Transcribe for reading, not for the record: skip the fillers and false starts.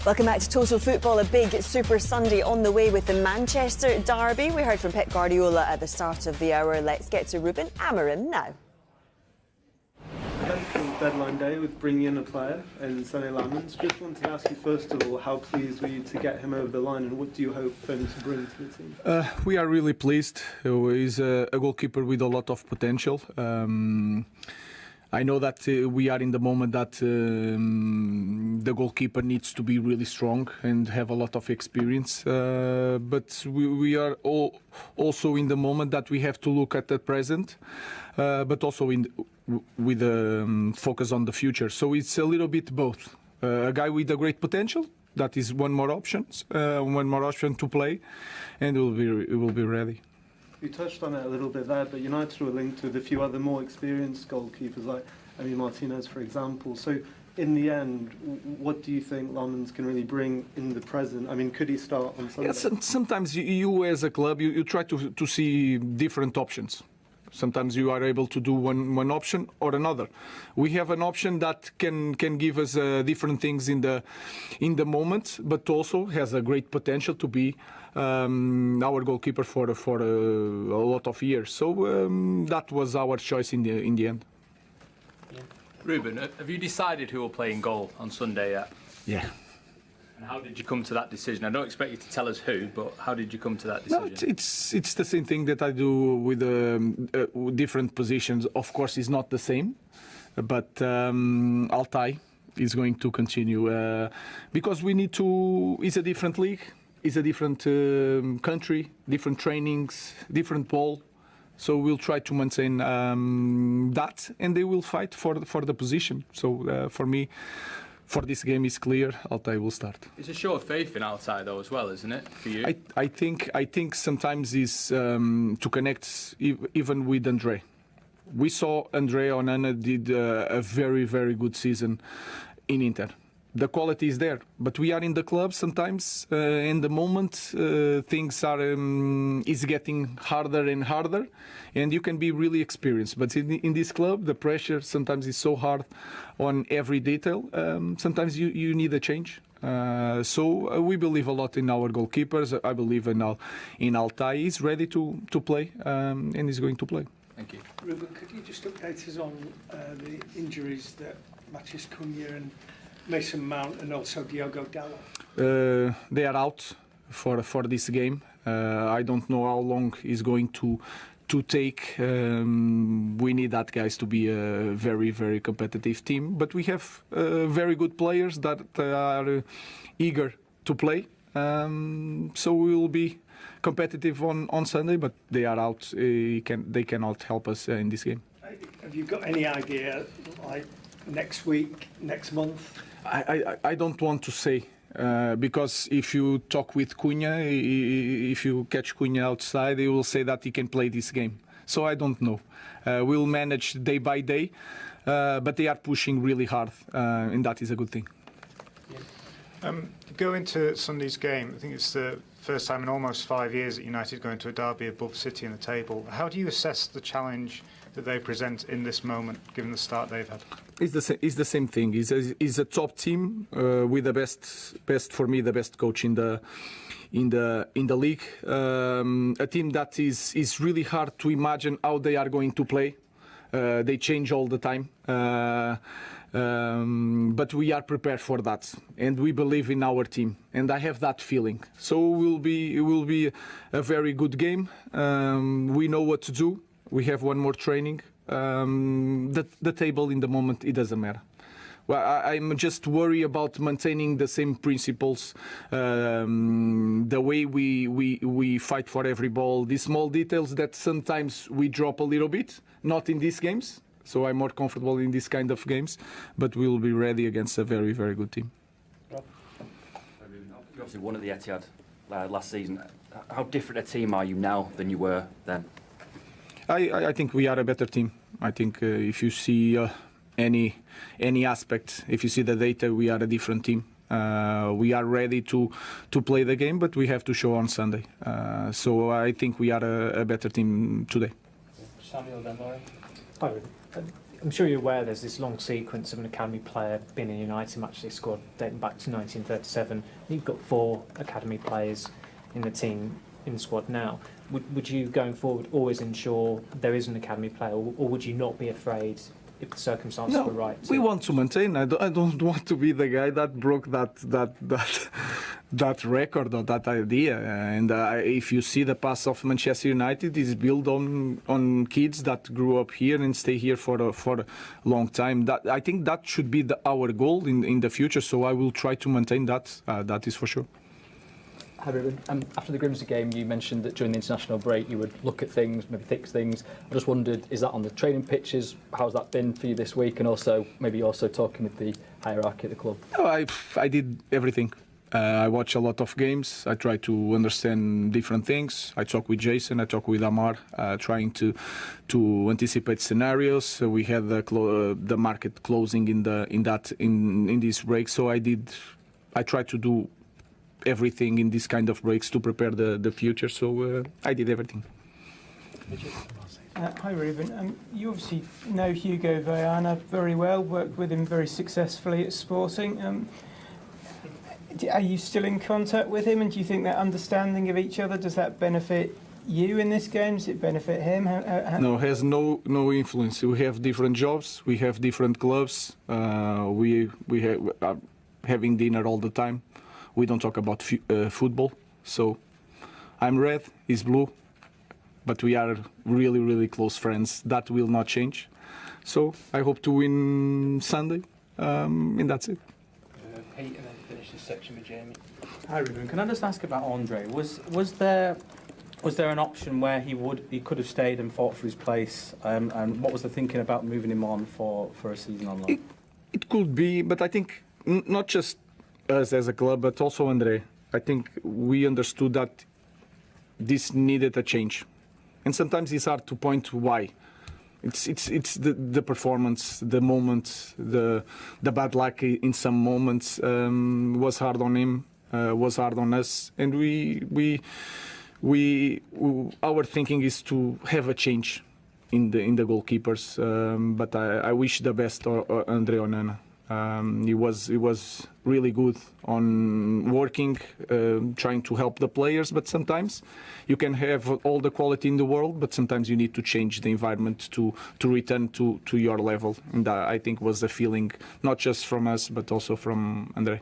Welcome back to Total Football, a big Super Sunday on the way with the Manchester derby. We heard from Pep Guardiola at the start of the hour. Let's get to Ruben Amorim now. Deadline day with bringing in a player in Senne Lammens. Just wanted to ask you first of all, how pleased were you to get him over the line, and what do you hope for him to bring to the team? We are really pleased. He's a goalkeeper with a lot of potential. I know that we are in the moment that the goalkeeper needs to be really strong and have a lot of experience. But we are also in the moment that we have to look at the present, but also with a focus on the future. So it's a little bit both. A guy with a great potential, that is one more option to play, and it will be ready. You touched on it a little bit there, but United were linked with a few other more experienced goalkeepers, like Martinez, for example. So, in the end, what do you think Lammens can really bring in the present? I mean, could he start on Sunday? Yes, sometimes you as a club, you try to see different options. Sometimes you are able to do one option or another. We have an option that can give us different things in the moment, but also has a great potential to be our goalkeeper for a lot of years. So that was our choice in the end. Ruben, have you decided who will play in goal on Sunday yet? Yeah. And how did you come to that decision? I don't expect you to tell us who, but how did you come to that decision? No, it's the same thing that I do with different positions. Of course, it's not the same, but Altay is going to continue because we need to. It's a different league, it's a different country, different trainings, different ball. So we'll try to maintain that, and they will fight for the position. So for me, for this game, it's clear Altay will start. It's a show of faith in Altay, though, as well, isn't it, for you? I think sometimes is to connect even with Andre. We saw Andre Onana did a very, very good season in Inter. The quality is there, but we are in the club sometimes. In the moment, things are is getting harder and harder, and you can be really experienced. But in this club, the pressure sometimes is so hard on every detail. Sometimes you need a change. So we believe a lot in our goalkeepers. I believe in Altay. He's ready to play, and he's going to play. Thank you. Ruben, could you just update us on the injuries that Matheus Cunha and Mason Mount and also Diogo Dalot? They are out for this game. I don't know how long it's going to take. We need that guys to be a very, very competitive team. But we have very good players that are eager to play. So we will be competitive on Sunday, but they are out. They cannot help us in this game. Have you got any idea, like next week, next month? I don't want to say because if you talk with Cunha, if you catch Cunha outside, he will say that he can play this game. So I don't know. We'll manage day by day, but they are pushing really hard, and that is a good thing. Go into Sunday's game. I think it's the first time in almost 5 years that United go into a derby above City in the table. How do you assess the challenge that they present in this moment, given the start they've had? It's the same thing. It's a top team with the best for me, the best coach in the league. A team that is really hard to imagine how they are going to play. They change all the time. But we are prepared for that, and we believe in our team, and I have that feeling. So it will be a very good game. We know what to do. We have one more training. The table in the moment, it doesn't matter. Well, I'm just worried about maintaining the same principles, the way we fight for every ball, these small details that sometimes we drop a little bit, not in these games. So I'm more comfortable in these kind of games, but we will be ready against a very, very good team. You obviously won at the Etihad last season. How different a team are you now than you were then? I think we are a better team. I think if you see any aspect, if you see the data, we are a different team. We are ready to play the game, but we have to show on Sunday. So I think we are a better team today. Samuel, then Lauren. Hi, I'm sure you're aware there's this long sequence of an academy player being in a United match day squad dating back to 1937. You've got 4 academy players in the team, in the squad now. Would you, going forward, always ensure there is an academy player, or would you not be afraid if the circumstances were right? We want to maintain. I don't want to be the guy that broke that record or that idea. And if you see the past of Manchester United, is built on kids that grew up here and stay here for a long time. I think that should be our goal in the future. So I will try to maintain that. That is for sure. Hi Ruben. After the Grimsby game, you mentioned that during the international break you would look at things, maybe fix things. I just wondered, is that on the training pitches? How's that been for you this week? And also, maybe also talking with the hierarchy at the club? Oh, I did everything. I watch a lot of games. I try to understand different things. I talk with Jason. I talk with Amar, trying to anticipate scenarios. We had the market closing in this break, so I tried to do everything in this kind of breaks to prepare the future. So I did everything. Hi Ruben. You obviously know Hugo Viana very well. Worked with him very successfully at Sporting. Are you still in contact with him, and do you think that understanding of each other, does that benefit you in this game? Does it benefit him? No, it has no influence. We have different jobs. We have different clubs. We have having dinner all the time. We don't talk about football. So I'm red, he's blue, but we are really, really close friends. That will not change. So I hope to win Sunday, and that's it. Pete, and then finish this section with Jamie. Hi Ruben, can I just ask about Andre? Was there an option where he could have stayed and fought for his place? And what was the thinking about moving him on for a season on loan? It could be, but I think not just us as a club, but also Andre. I think we understood that this needed a change, and sometimes it's hard to point why. It's the performance, the moment, the bad luck in some moments was hard on him, was hard on us, and our thinking is to have a change in the goalkeepers. But I wish the best to Andre Onana. He was really good on working, trying to help the players, but sometimes you can have all the quality in the world, but sometimes you need to change the environment to return to your level. And that, I think, was the feeling, not just from us, but also from Andre.